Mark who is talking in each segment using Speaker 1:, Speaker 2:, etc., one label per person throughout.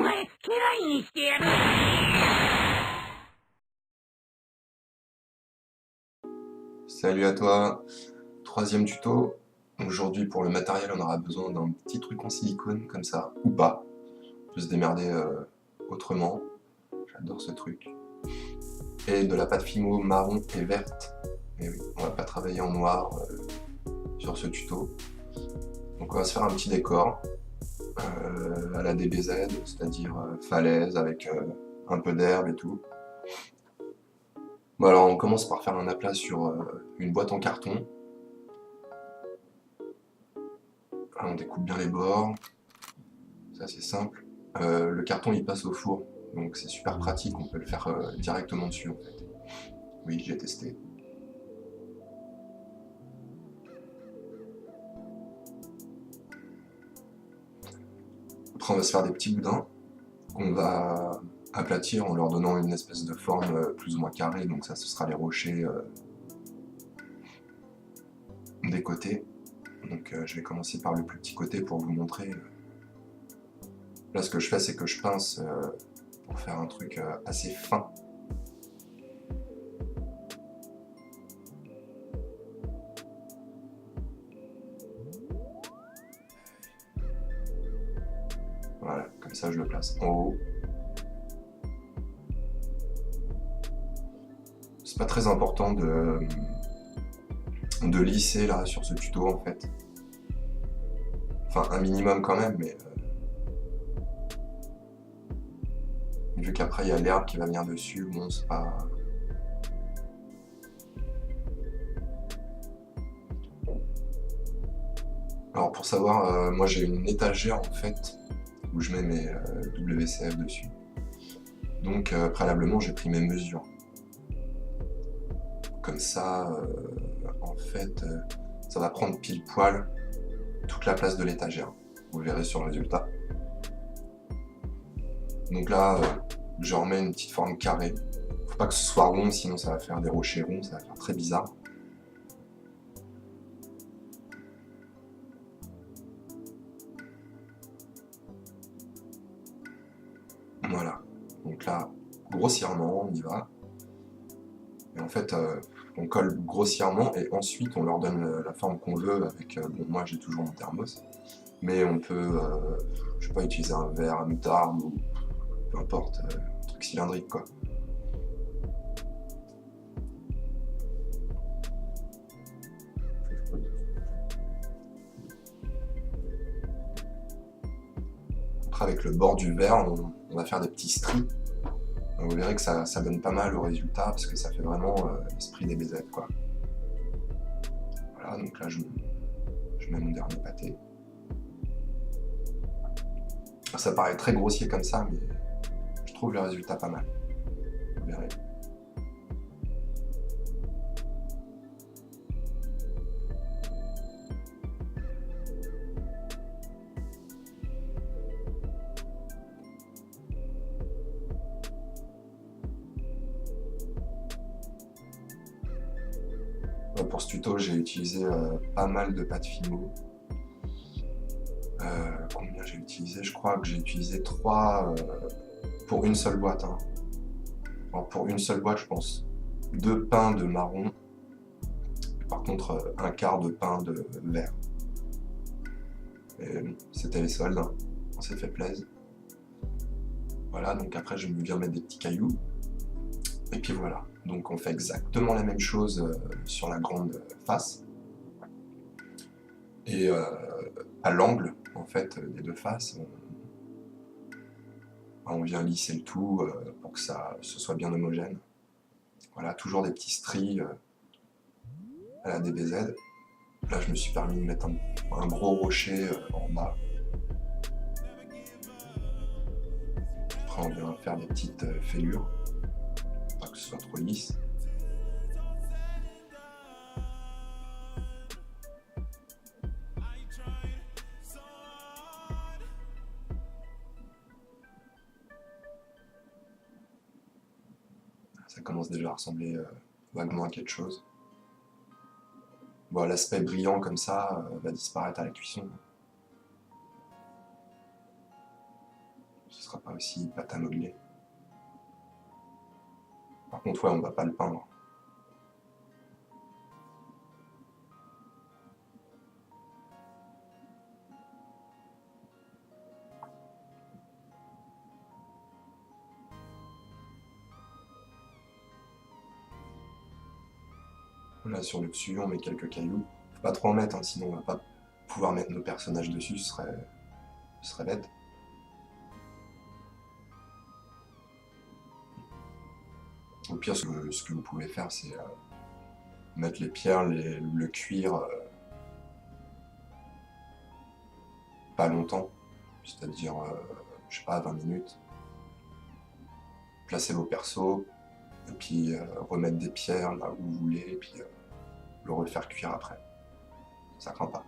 Speaker 1: 前家来にしてやる。
Speaker 2: Salut à toi, troisième tuto. Aujourd'hui pour le matériel on aura besoin d'un petit truc en silicone comme ça, ou pas. On peut se démerder autrement, j'adore ce truc. Et de la pâte Fimo marron et verte. Et oui, on va pas travailler en noir sur ce tuto. Donc on va se faire un petit décor à la DBZ, c'est-à-dire falaise avec un peu d'herbe et tout. Bon alors on commence par faire un aplat sur une boîte en carton. On découpe bien les bords, ça c'est simple. Le carton il passe au four, donc c'est super pratique, on peut le faire directement dessus en fait. Oui, j'ai testé. Après on va se faire des petits boudins qu'on va aplatir en leur donnant une espèce de forme plus ou moins carrée, donc ça ce sera les rochers des côtés. Donc je vais commencer par le plus petit côté pour vous montrer. Là ce que je fais c'est que je pince pour faire un truc assez fin. Voilà, comme ça je le place en haut. C'est pas très important de lisser là sur ce tuto en fait. Enfin un minimum quand même, mais vu qu'après il y a l'herbe qui va venir dessus, bon c'est pas... Alors pour savoir, moi j'ai une étagère en fait où je mets mes WCF dessus. Donc préalablement j'ai pris mes mesures. Comme ça, en fait, ça va prendre pile poil toute la place de l'étagère. Vous verrez sur le résultat. Donc là, je remets une petite forme carrée. Faut pas que ce soit rond, sinon ça va faire des rochers ronds, ça va faire très bizarre. Voilà. Donc là, grossièrement, on y va. Et en fait, on colle grossièrement et ensuite on leur donne la forme qu'on veut avec, bon moi j'ai toujours mon thermos, mais on peut, je sais pas, utiliser un verre à moutarde ou peu importe, un truc cylindrique quoi. Après avec le bord du verre, on va faire des petits stries. Vous verrez que ça donne pas mal au résultat parce que ça fait vraiment l'esprit des BZ quoi. Voilà, donc là je mets mon dernier pâté. Ça paraît très grossier comme ça, mais je trouve le résultat pas mal. Vous verrez. Pour ce tuto, j'ai utilisé pas mal de pâte Fimo. Combien j'ai utilisé? Je crois que j'ai utilisé 3 pour une seule boîte. Hein. Alors pour une seule boîte, je pense 2 pains de marron. Par contre, un quart de pain de vert. C'était les soldes. Hein. On s'est fait plaisir. Voilà, donc après je viens mettre des petits cailloux. Et puis voilà. Donc on fait exactement la même chose sur la grande face. Et à l'angle, en fait, des deux faces, on vient lisser le tout pour que ce soit bien homogène. Voilà, toujours des petits stries à la DBZ. Là, je me suis permis de mettre un gros rocher en bas. Après, on vient faire des petites fêlures, pas que ce soit trop lisse. Ça commence déjà à ressembler vaguement à quelque chose. Bon, l'aspect brillant comme ça va disparaître à la cuisson. ce sera pas aussi pâte à modeler. Par contre, ouais, on va pas le peindre. Là, sur le dessus, on met quelques cailloux. Faut pas trop en mettre, hein, sinon on va pas pouvoir mettre nos personnages dessus, ce serait bête. Au pire, ce que vous pouvez faire, c'est mettre les pierres, le cuir pas longtemps, c'est-à-dire, je sais pas, 20 minutes. Placez vos persos, et puis remettre des pierres là où vous voulez, et puis le refaire cuire après. Ça craint pas.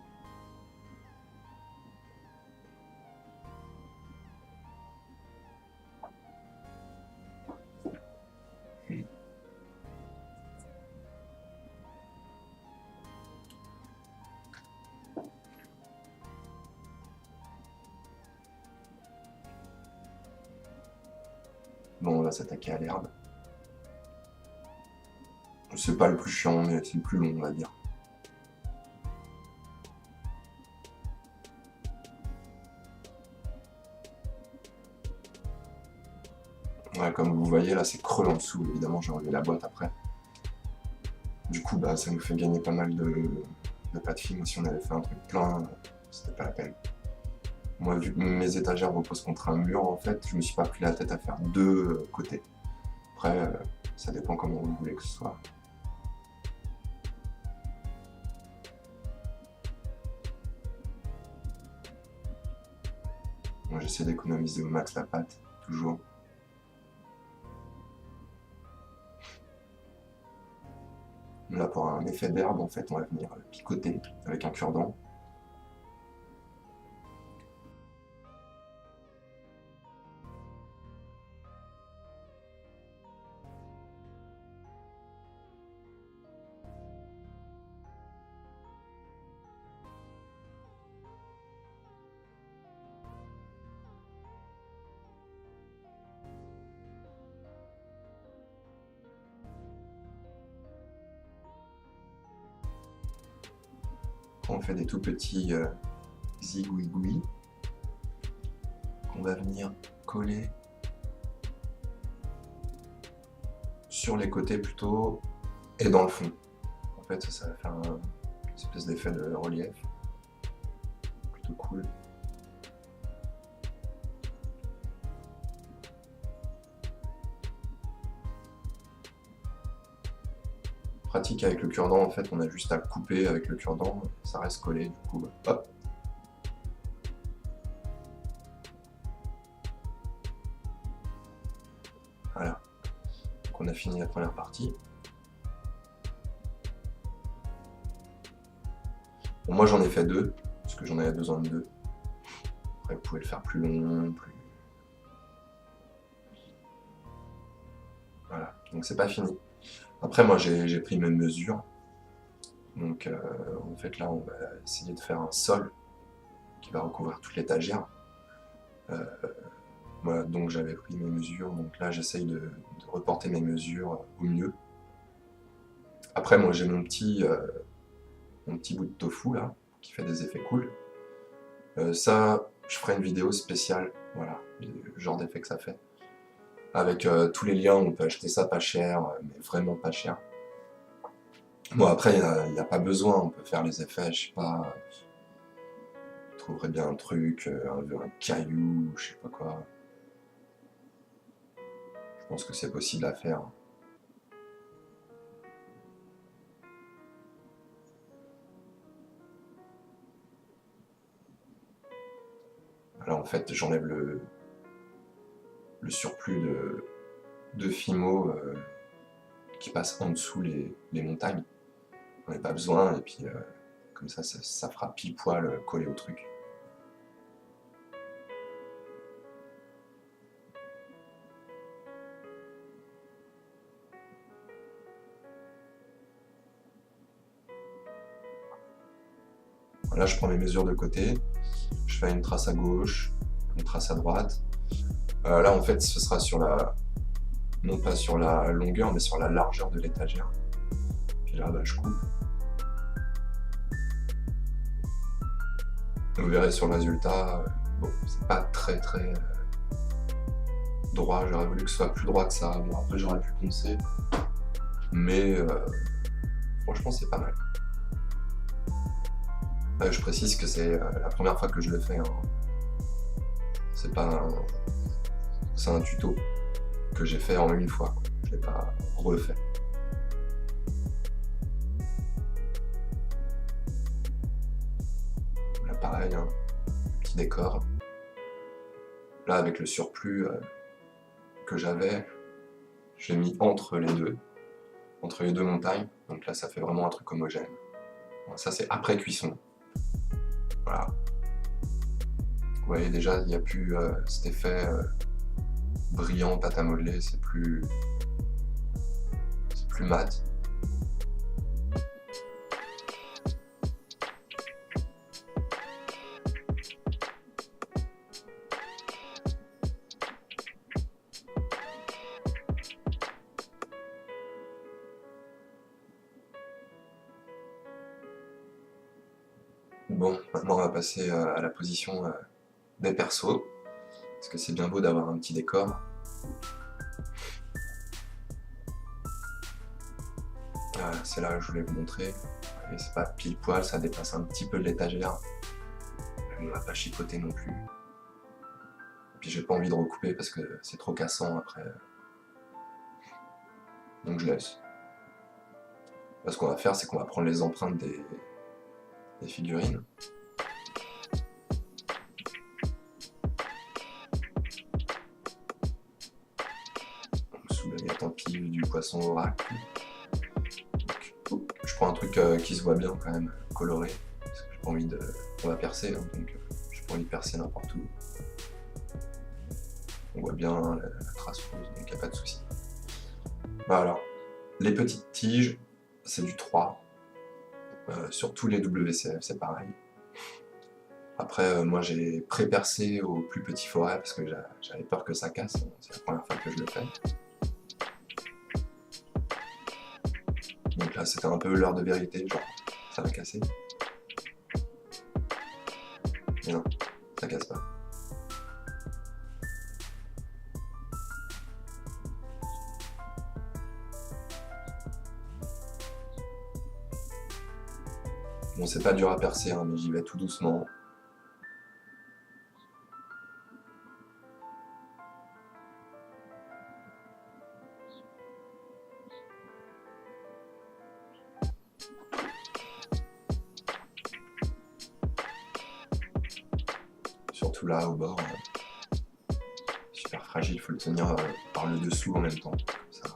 Speaker 2: Bon, on va s'attaquer à l'herbe. C'est pas le plus chiant, mais c'est le plus long, on va dire. Ouais, comme vous voyez, là, c'est creux en dessous. Évidemment, j'ai enlevé la boîte après. Du coup, bah, ça nous fait gagner pas mal de pâte fine. Si on avait fait un truc plein, c'était pas la peine. Moi, vu que mes étagères reposent contre un mur, en fait, je me suis pas pris la tête à faire deux côtés. Après, ça dépend comment vous voulez que ce soit. Moi, j'essaie d'économiser au max la pâte, toujours. Là, pour un effet d'herbe, en fait, on va venir picoter avec un cure-dent. On fait des tout petits zigouigouis qu'on va venir coller sur les côtés plutôt et dans le fond. En fait, ça va faire une espèce d'effet de relief. Plutôt cool. Pratique avec le cure-dent, en fait, on a juste à couper avec le cure-dent, ça reste collé, du coup, hop. Voilà. Donc on a fini la première partie. Bon, moi j'en ai fait deux, parce que j'en avais besoin de deux. Après, vous pouvez le faire plus long, plus... Voilà, donc c'est pas fini. Après, moi, j'ai pris mes mesures. Donc, en fait, là, on va essayer de faire un sol qui va recouvrir toute l'étagère. Voilà, donc j'avais pris mes mesures. Donc là, j'essaye de reporter mes mesures au mieux. Après, moi, j'ai mon petit bout de tofu, là, qui fait des effets cool. Ça, je ferai une vidéo spéciale. Voilà, le genre d'effet que ça fait. Avec tous les liens, on peut acheter ça pas cher, mais vraiment pas cher. Bon, après, il n'y a pas besoin, on peut faire les effets, je sais pas, vous trouverez bien un truc, un caillou, je sais pas quoi. Je pense que c'est possible à faire. Là, en fait, j'enlève le surplus de Fimo qui passe en dessous les montagnes. On n'a pas besoin, et puis comme ça fera pile poil collé au truc. Là, je prends mes mesures de côté, je fais une trace à gauche, une trace à droite. Là, en fait, ce sera sur la... non pas sur la longueur, mais sur la largeur de l'étagère. Puis là, bah, je coupe. Vous verrez sur le résultat, bon, c'est pas très droit, j'aurais voulu que ce soit plus droit que ça, bon après j'aurais pu poncer, mais franchement c'est pas mal. Je précise que c'est la première fois que je le fais, hein. C'est pas un... c'est un tuto que j'ai fait en une fois, quoi. Je l'ai pas refait. Là pareil, hein, petit décor. Là avec le surplus que j'avais, j'ai mis entre les deux montagnes, donc là ça fait vraiment un truc homogène. Bon, ça c'est après cuisson. Voilà. Vous voyez déjà, il n'y a plus cet effet brillant, pâte à modeler, c'est plus mat. Bon, maintenant on va passer à la position des persos, parce que c'est bien beau d'avoir un petit décor. C'est là que je voulais vous montrer. Et c'est pas pile poil, ça dépasse un petit peu de l'étagère. On va pas chipoter non plus. Et puis j'ai pas envie de recouper parce que c'est trop cassant après. Donc je laisse. Là, ce qu'on va faire, c'est qu'on va prendre les empreintes des figurines. Sous la tempille du poisson oracle. Je prends un truc qui se voit bien quand même, coloré, parce que j'ai pas envie de... On va percer, hein, donc j'ai pas envie de percer n'importe où. On voit bien la trace rose, donc y a pas de souci. Voilà. Les petites tiges, c'est du 3. Sur tous les WCF, c'est pareil. Après, moi j'ai pré-percé au plus petit forêt parce que j'avais peur que ça casse, hein. C'est la première fois que je le fais. Donc là, c'était un peu l'heure de vérité, genre, ça va casser. Mais non, ça casse pas. Bon, c'est pas dur à percer, hein, mais j'y vais tout doucement. Surtout là, au bord, super fragile, il faut le tenir par le dessous en même temps. Comme ça.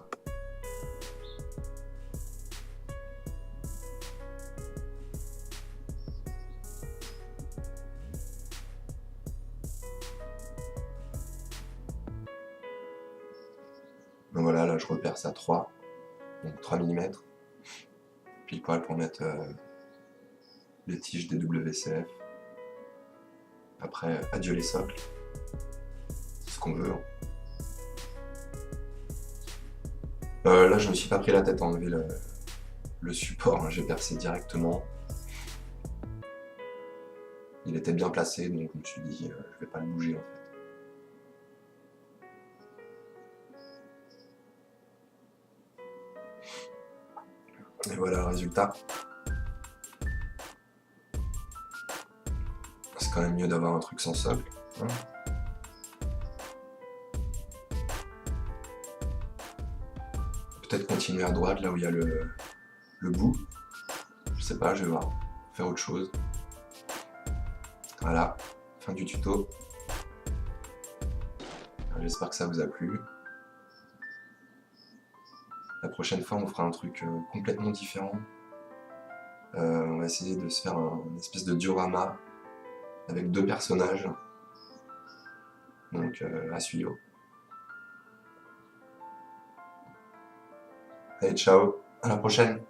Speaker 2: Donc voilà, là je reperce à 3, donc 3 mm, pile poil pour mettre les tiges des WCF. Après, adieu les socles, c'est ce qu'on veut. Là je me suis pas pris la tête à enlever le support, hein, j'ai percé directement. Il était bien placé, donc je me suis dit je vais pas le bouger en fait. Et voilà le résultat. C'est quand même mieux d'avoir un truc sans socle, hein. Peut-être continuer à droite là où il y a le bout. Je sais pas, je vais voir. Faire autre chose. Voilà, fin du tuto. J'espère que ça vous a plu. La prochaine fois, on fera un truc complètement différent. On va essayer de se faire une espèce de diorama avec 2 personnages. Donc, à suivre. Allez, ciao, à la prochaine!